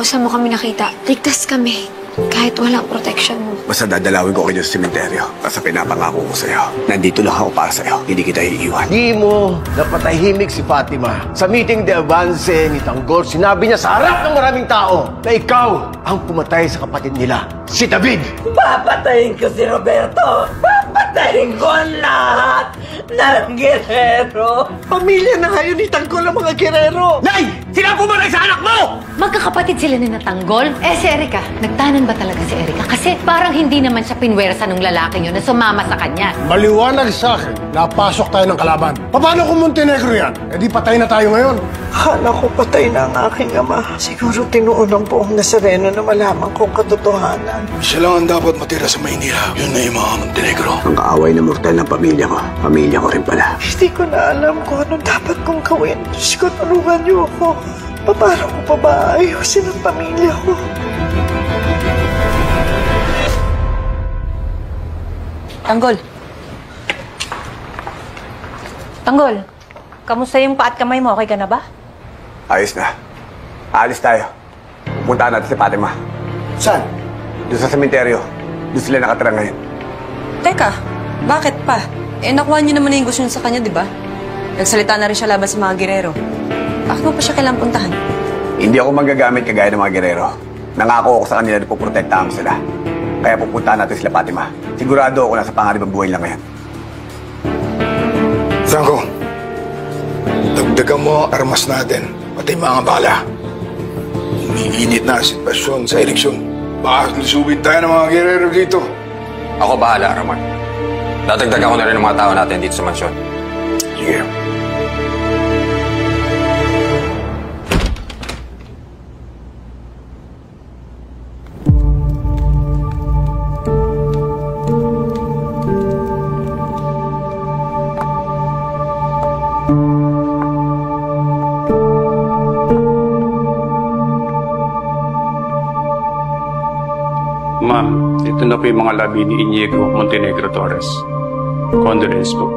kung saan mo kami nakita. Ligtas kami. Kahit walang protection mo. Basta dadalawin ko kayo sa sementeryo. Basta pinapangako ko sa'yo. Nandito lang ako para sa'yo. Hindi kita iiwan. Di mo napatahimik si Fatima. Sa meeting de avance ni Tanggol, sinabi niya sa harap ng maraming tao na ikaw ang pumatay sa kapatid nila, si David. Papatayin ko si Roberto! Papatayin ko ang lahat ng Guerrero! Pamilya na ngayon ni Tanggol ang mga Guerrero! Nay! Sila pumatay sa anak mo! Magkakapatid sila ni Natanggol? Si Erika, nagtanan ba talaga si Erika? Kasi parang hindi naman siya pinwersa ng lalaking yun na sumama sa kanya. Maliwanag sa akin, napasok tayo ng kalaban. Paano kung Montenegro yan? Di patay na tayo ngayon. Akala ko patay na ang aking ama. Siguro tinuon ng buong Nazareno na malaman kong katotohanan. Siya lang ang dapat matira sa Maynila. Yun na yung mga Montenegro. Ang kaaway na mortal ng pamilya ko rin pala. Hindi ko na alam kung ano dapat kong gawin. Diyos ko, tulungan niyo ako. Paano ko pa ba ayusin ang pamilya ko? Tanggol. Tanggol, kamusta yung paa at kamay mo? Okay ka na ba? Ayos na. Aalis tayo. Puntahan natin si Fatima. Saan? Doon sa sementeryo. Doon sila nakatira ngayon. Teka, bakit pa? Nakuha niyo naman yung gusto niyo sa kanya, di ba? Nagsalita na rin siya laban sa mga Guerrero. Bakit mo pa siya kailangang puntahan? Hindi ako magagamit kagaya ng mga Guerrero. Nangako ako sa kanila na puprotektahan ko sila. Kaya pupuntahan natin sila, Fatima. Sigurado ako na sa pangarap ng buhay lang ngayon. Franco, dagdagan mo ang armas natin, pati mga bala. Umiinit na ang sitwasyon sa eleksyon. Baka lusubin tayo ng mga Guerrero dito. Ako bahala, Ramon. Dadagdagan ko na rin ang mga tao natin dito sa mansyon. Sige. Ma'am, ito na po yung mga labi ni Inigo Montenegro Torres. Condolence po.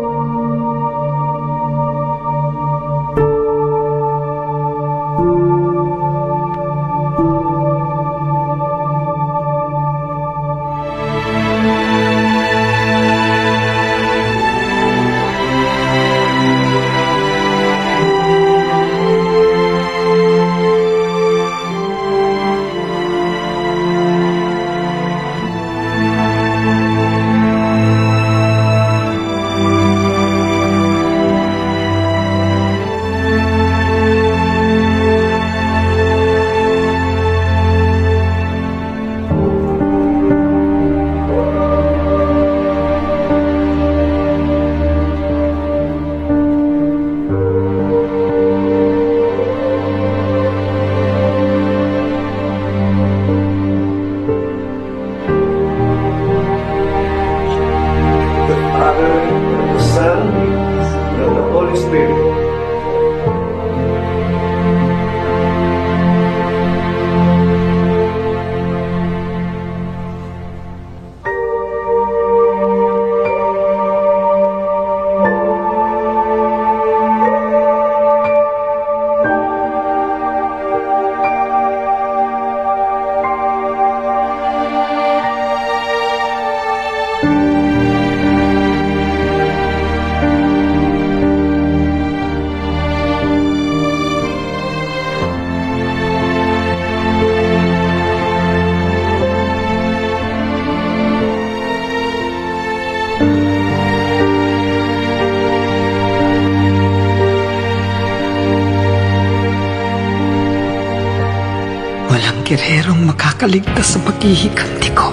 Walang Guerrerong makakaligtas sa paghihiganti ko.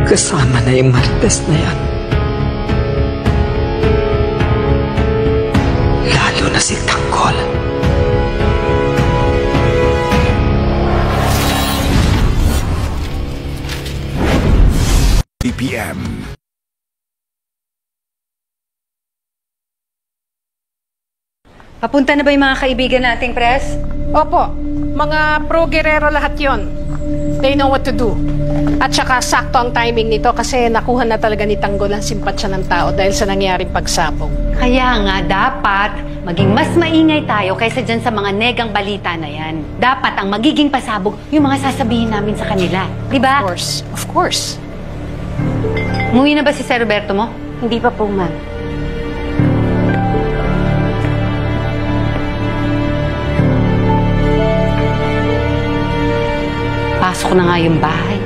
Kasama na yung Martes na yan. Lalo na si Tanggol. BPM. Papunta na ba yung mga kaibigan nating press? Opo. Mga pro-Guerrero lahat yon. They know what to do. At saka sakto ang timing nito kasi nakuha na talaga ni Tanggol ang simpatsya ng tao dahil sa nangyaring pagsabog. Kaya nga, dapat maging mas maingay tayo kaysa dyan sa mga negang balita na yan. Dapat ang magiging pasabog yung mga sasabihin namin sa kanila. Di ba? Of course. Of course. Umuwi na ba si Sir Roberto mo? Hindi pa po, ma'am. Pasok na nga yung bahay.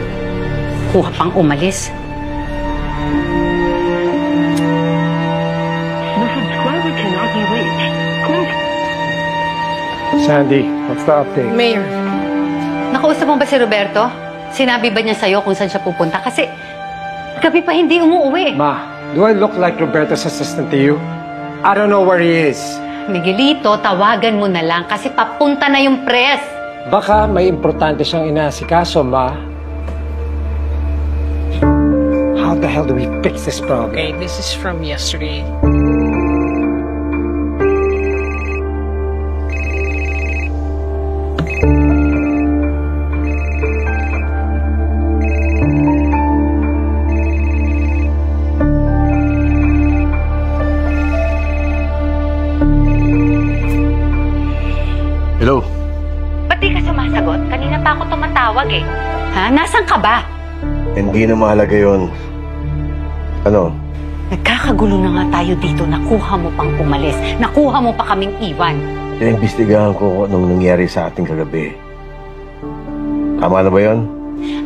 Kuha pang umalis. Sandy, what's the update? Mayor. Nakausap mo ba si Roberto? Sinabi ba niya sa'yo kung saan siya pupunta? Kasi gabi pa hindi umuwi. Ma, do I look like Roberto's assistant to you? I don't know where he is. Miguelito, tawagan mo na lang kasi papunta na yung press. Baka may importante siyang inaasikaso, Ma. How the hell do we fix this problem? Okay, this is from yesterday. Hello? Ba't di ka sumasagot? Kanina pa ako tumatawag eh. Ha? Nasaan ka ba? Hindi na mahalaga yun. Ano? Nagkakagulo na nga tayo dito. Nakuha mo pang umalis. Nakuha mo pa kaming iwan. Iimbestigahan ko kung anong nangyari sa ating kagabi. Tama na ba yun?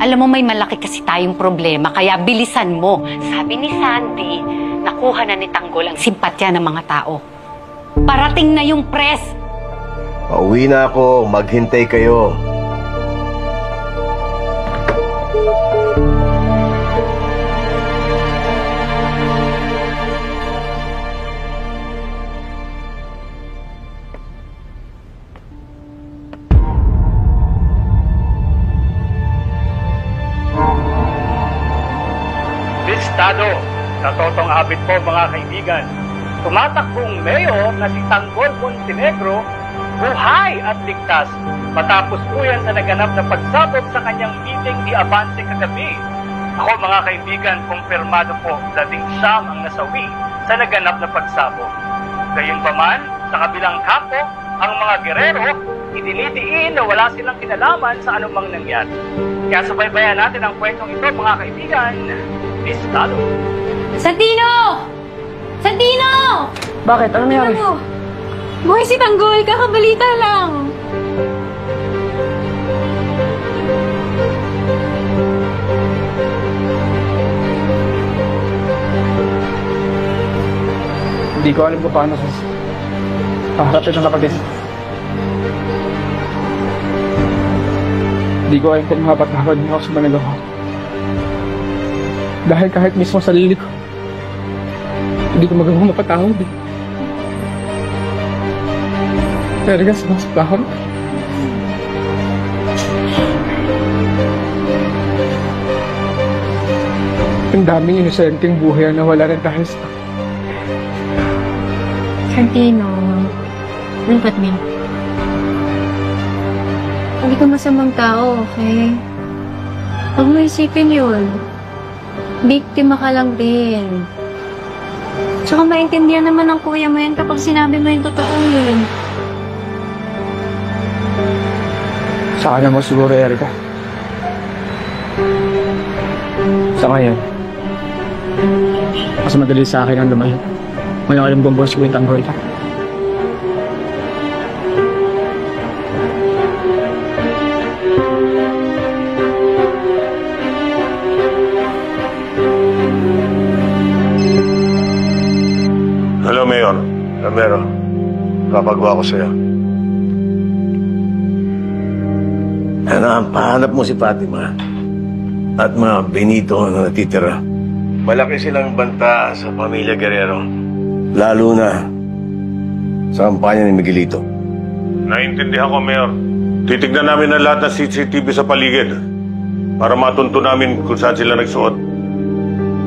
Alam mo, may malaki kasi tayong problema, kaya bilisan mo. Sabi ni Sandy, nakuha na ni Tanggol ang simpatya ng mga tao. Parating na yung press. Pauwi na ako. Maghintay kayo. Listado sa totong habit po mga kaibigan. Tumatakbong mayor na si Tanggol Montenegro buhay at ligtas matapos po yan sa naganap na pagsabog sa kanyang meeting ni Avance kagabi. Ako mga kaibigan, kumpirmado po 19 ang nasawi sa naganap na pagsabog. Gayunpaman, sa kabilang kampo, ang mga gerero idinidiin na wala silang kinalaman sa anumang nangyari. Kaya subaybayan natin ang kwentong ito mga kaibigan. Listado. Santino! Santino! Bakit? Ano nangyari? Buhay si Tanggol, kakabalita lang. Hindi ko alam kung paano haharapin ang kapatid. Hindi ko alam kung mapatawad niyo ako sa managawa. Dahil kahit mismo sarili ko, hindi ko magawang mapatawad eh. Talaga sumasaktan. Ang daming inosenteng buhay na wala rin dahil sa... Santino, lipat mo. Hindi ka masamang tao, okay? Huwag mo isipin yun. Biktima ka lang din. Tsaka maintindihan naman ng kuya mo yan kapag sinabi mo yung totoo yun. Sa kanya mo siguro, Erica. Sa ngayon, mas madali sa akin ang lumayo. Ngayon alam kong boss ko yung Tanggol ka. Hello, Mayor. Romero. Papagawa ko sa'yo. Pahanap mo si Fatima at mga Benito na natitira. Malaki silang banta sa pamilya Guerrero. Lalo na sa kampanya ni Miguelito. Naiintindihan ko, Mayor. Titignan namin ang lahat ng CCTV sa paligid para matunto namin kung saan sila nagsuot.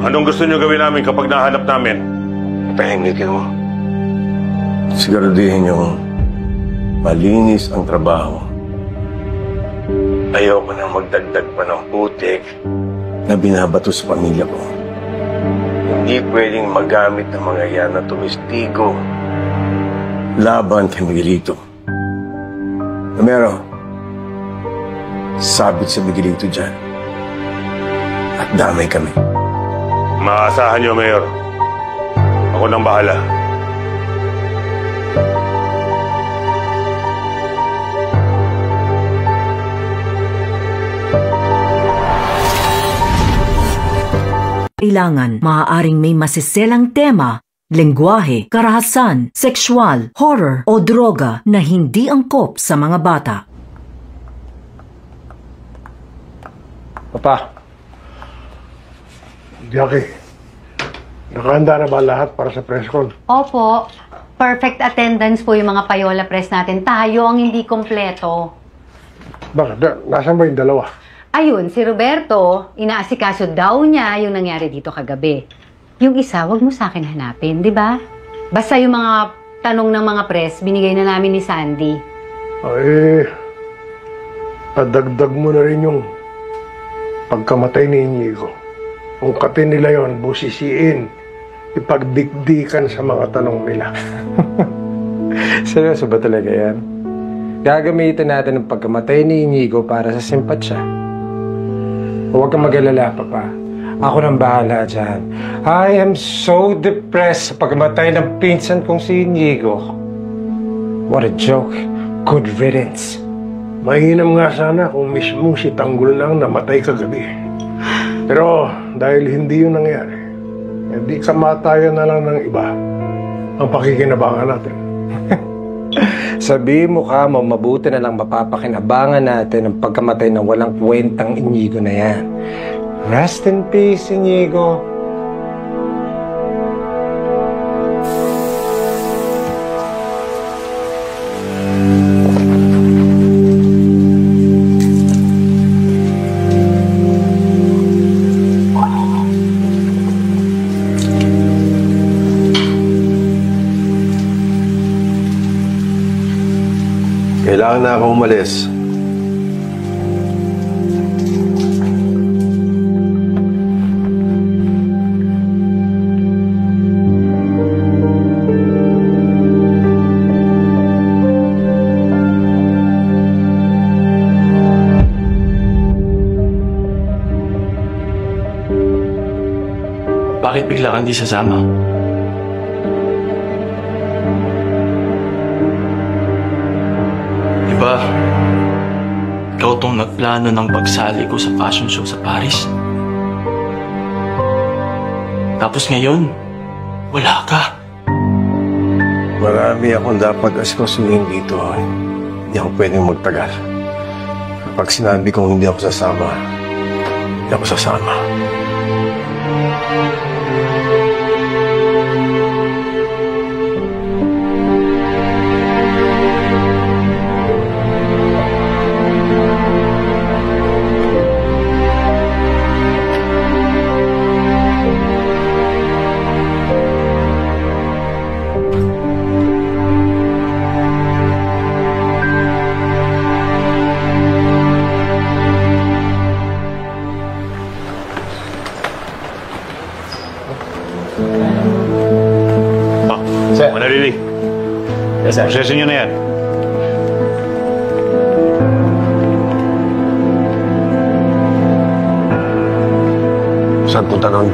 Anong gusto niyo gawin namin kapag nahanap namin? Tahimikin mo. Siguraduhin niyo malinis ang trabaho. Ayoko na magdagdag pa ng putik na binabato sa pamilya ko. Hindi pwedeng magamit ng mga yan na tumistigo laban kay Miguelito. Romero, sabit sa Miguelito dyan. At damay kami. Maasahan niyo, Mayor. Ako nang bahala. Kailangan maaaring may masiselang tema, lengguwahe, karahasan, sexual, horror o droga na hindi angkop sa mga bata. Papa. Jackie, nakahanda na ba lahat para sa press con? Opo. Perfect attendance po yung mga payola press natin. Tayo ang hindi kompleto. Bakit? Nasaan ba yung dalawa? Ayun, si Roberto, inaasikaso daw niya yung nangyari dito kagabi. Yung isa, wag mo sa akin hanapin, di ba? Basta yung mga tanong ng mga press, binigay na namin ni Sandy. Ay, padagdag mo na rin yung pagkamatay ni Inigo. Ungkapin nila yon, busisiin, ipagdikdikan sa mga tanong nila. Seryoso ba talaga yan? Gagamitin natin ang pagkamatay ni Inigo para sa simpatsya. Huwag kang mag-alala, Papa. Ako nang bahala dyan. I am so depressed sa pagkamatay ng pinsan kong si Inigo. What a joke. Good riddance. Mainam nga sana kung mismo si Tanggol lang namatay kagabi. Pero dahil hindi yun nangyari, hindi kamatayan na lang ng iba ang pakikinabangan natin. Sabihin mo ka, mabuti na lang mapapakinabangan natin ang pagkamatay ng walang kwentang Inigo na yan. Rest in peace, Inigo. Kailangan na akong umalis. Bakit bigla kang di sasama? Diba, ikaw tong nagplano ng pagsali ko sa fashion show sa Paris. Tapos ngayon, wala ka. Marami akong dapat asikasuhin dito. Hindi ako pwedeng magtagal. Kapag sinabi kong hindi ako sasama, hindi ako sasama. Manalili. Yes, sir. Proseso nyo na yan. Saan punta nun?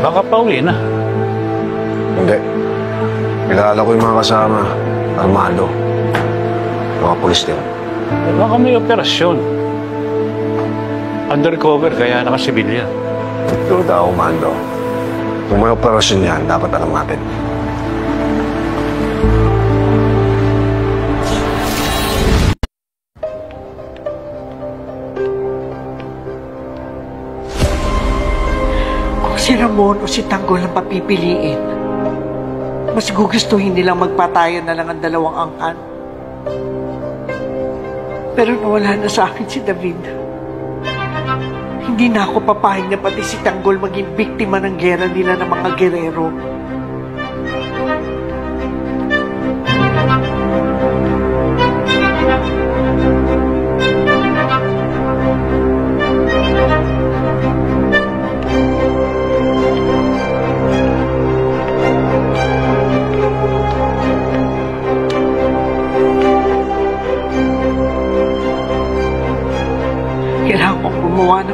Baka pauli na. Hindi. Kilala ko yung mga kasama. Armado. Mga pulis din. Baka may operasyon. Undercover, kaya nakasibilya. Ito daw, Mando. Kung may operasyon yan, dapat alam natin. Si Ramon o si Tanggol ang papipiliin. Mas gugustuhin nilang magpatayan na lang ang dalawang angkan. Pero nawala na sa akin si David. Hindi na ako papayag na pati si Tanggol maging biktima ng gera nila ng mga gerero.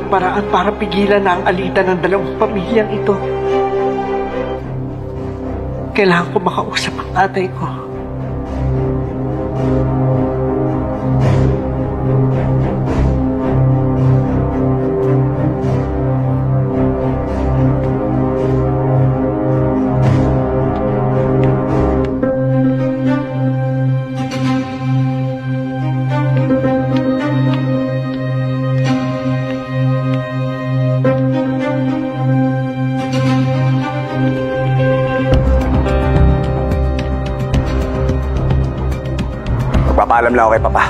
ng paraan para pigilan na ang alitan ng dalawang pamilyang ito. Kailangan ko makausap ang tatay ko. Magpapaalam lang ako kay Papa.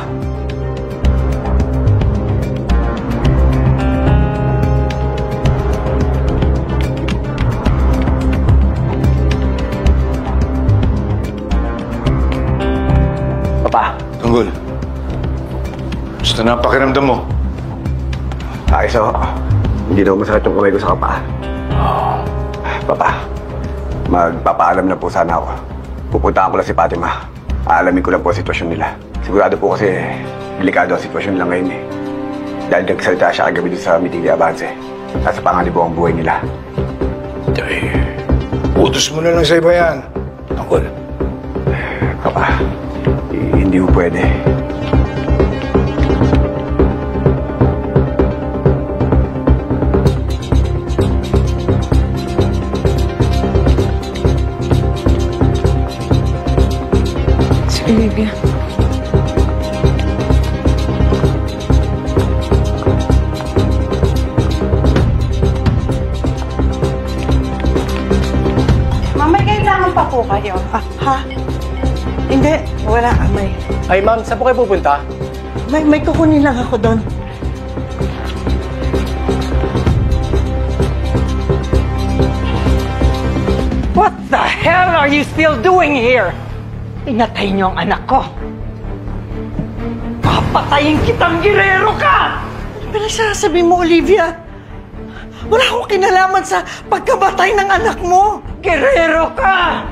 Papa. Tanggol. Basta na pakiramdam mo. Ayos ako. Hindi daw masakit yung kamay ko sa kapa. Papa, magpapaalam na po sana ako. Pupuntahan ko lang si Fatima. Aalamin ko lang po ang sitwasyon nila. Sigurado po kasi delikado ang sitwasyon nila ngayon eh. Dahil nagsalita siya kagabi doon sa meeting ni Avance. Nasa panganib po ang buhay nila. Ay, utos mo na lang sa iba yan. Tanggol. Papa, hindi po pwede. Olivia. May kailangan pa po kayo. Ha? Hindi, wala. May. Ay, ma'am, saan po kayo pupunta? May kukunin lang ako doon. What the hell are you still doing here? Pinatay niyo ang anak ko. Papatayin kitang girero ka! Ano pinagsasabi mo, Olivia? Wala akong kinalaman sa pagkabatay ng anak mo. Girero ka!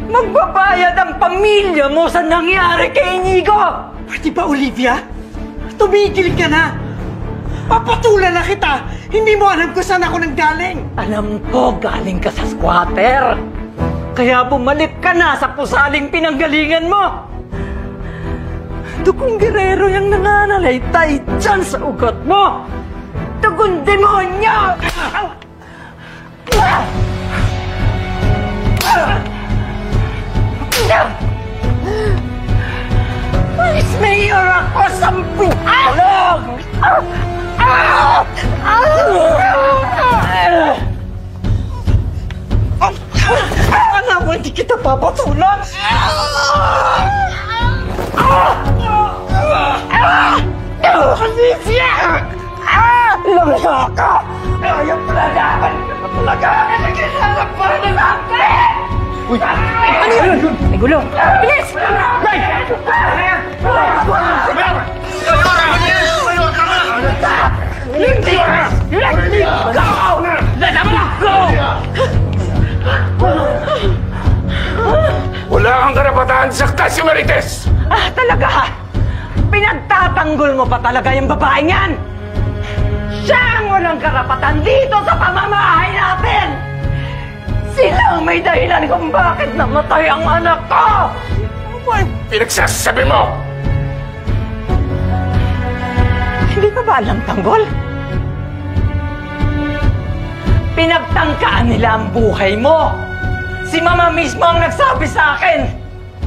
Magbabayad ang pamilya mo sa nangyari kay Inigo! Pwede ba, Olivia? Tumigil ka na! Papatulan na kita! Hindi mo alam kung saan ako nanggaling! Alam ko, galing ka sa squatter! Kaya bumalik ka na sa pusaling pinanggalingan mo! Dugong Guerrero yung nananalaytay dyan sa ugat mo! Dugong demonyo! Vice Mayor ako sa Pitalog! Alam mo, hindi kita papatulan! Olivia! Lumaya ka! Ayaw palalaban ka na talaga! Nagkakalang pa rin ang kaya! Uy! Ano yun? May gulo! Bilis! Right! Wala kang karapatan sakta si Marites! Ah, talaga? Pinagtatanggol mo pa talaga yung babaeng yan? Siya ang walang karapatan dito sa pamamahay natin! Sila ang may dahilan kung bakit namatay ang anak ko! Ano pinagsasabi mo? Hindi ka ba alam, Tanggol? Pinagtangkaan nila ang buhay mo! Si Mama mismo ang nagsabi sa akin!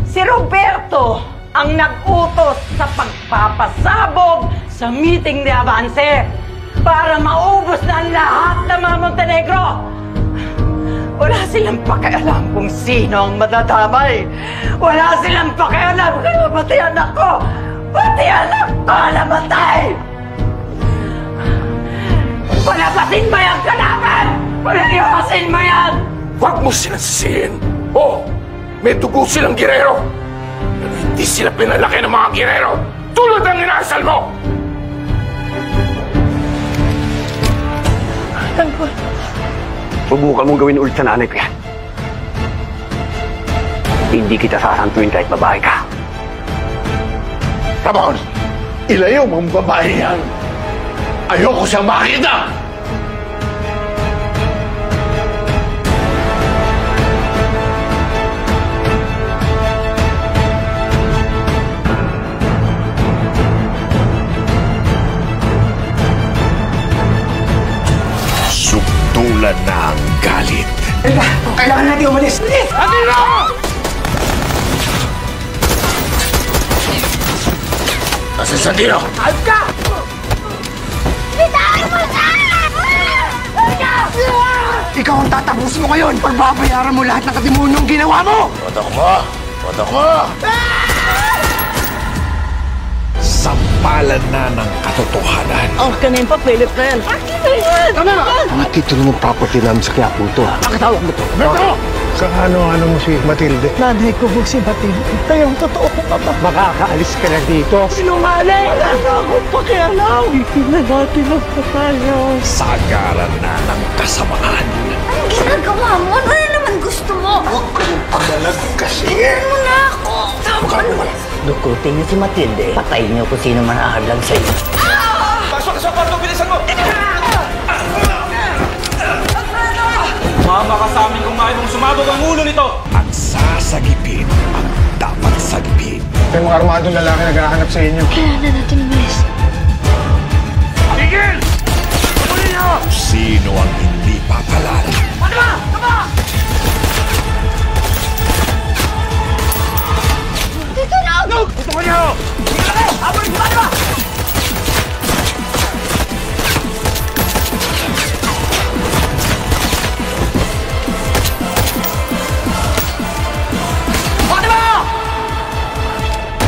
Si Roberto ang nag-utos sa pagpapasabog sa meeting ni Avance para maubos na ang lahat ng mga Montenegro! Wala silang pakialam kung sino ang madadamay! Wala silang pakialam kung pati anak ko! Pati anak ko namatay! Palabasin mo yung kalaban! Palabasin mo yan! Huwag mo silang sisihin! Oh! May dugo silang girero! Pero hindi sila pinalaki ng mga girero! Tulad ang inaasal mo! Tanggol, subukan mong gawin ulit sa nanay ko yan. Hindi kita sasantuin kahit babae ka. Ramon! Ilayo mong babae yan! Ayoko siyang makita! Suktulan na ang galit. Kailangan natin umalis! Bilis! Atira! Nasa sa tiro! Alp ka! Bitawan mo siya! Ikaw ang tatapusin mo ngayon! Pagbabayaran mo lahat ng katimunong ginawa mo! Patak mo! Patak mo! Sampalan na ng katotohanan. Ang kanina pa, Philip na yan. Akin na yan! Tama! Mga titulo ng property namin sa Quiapo to. Pakatawag mo to. Berto! Ano mo si Matilde? Nanay ko po si Matilde. Kaya ang totoo ko pa ba? Makakaalis ka na dito. Sinungaling! Wala na akong pakialam. Hindi na natin ang patayos. Sagaran na ng kasamaan. Anong ginagawa mo? Ano na naman gusto mo? Huwag kayong pagalag kasi. Tingnan mo na ako. Mukha mo wala. Dukutin niyo si Matilde. Patayin niyo kung sino man ahadlang sa iyo. Pasok sa kwarto, bilisan mo! Mama ka sa amin kung maaari mong sumabog ang ulo nito! At sasagipin ang dapat sagipin. May mga armadong lalaki naghahanap sa inyo. Kailangan natin umalis. Tigil! Tuloy niyo! Sino ang hindi papalala? Tama! Tama! Dito na! No! Tutukan niyo! Habol! Tama!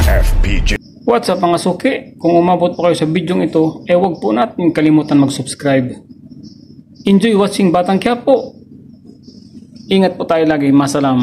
FPJ. What's up mga suki? Kung umabot po kayo sa bidyong ito, huwag po natin kalimutan mag-subscribe. Enjoy watching Batang Quiapo. Ingat po tayo lagi. Masalam.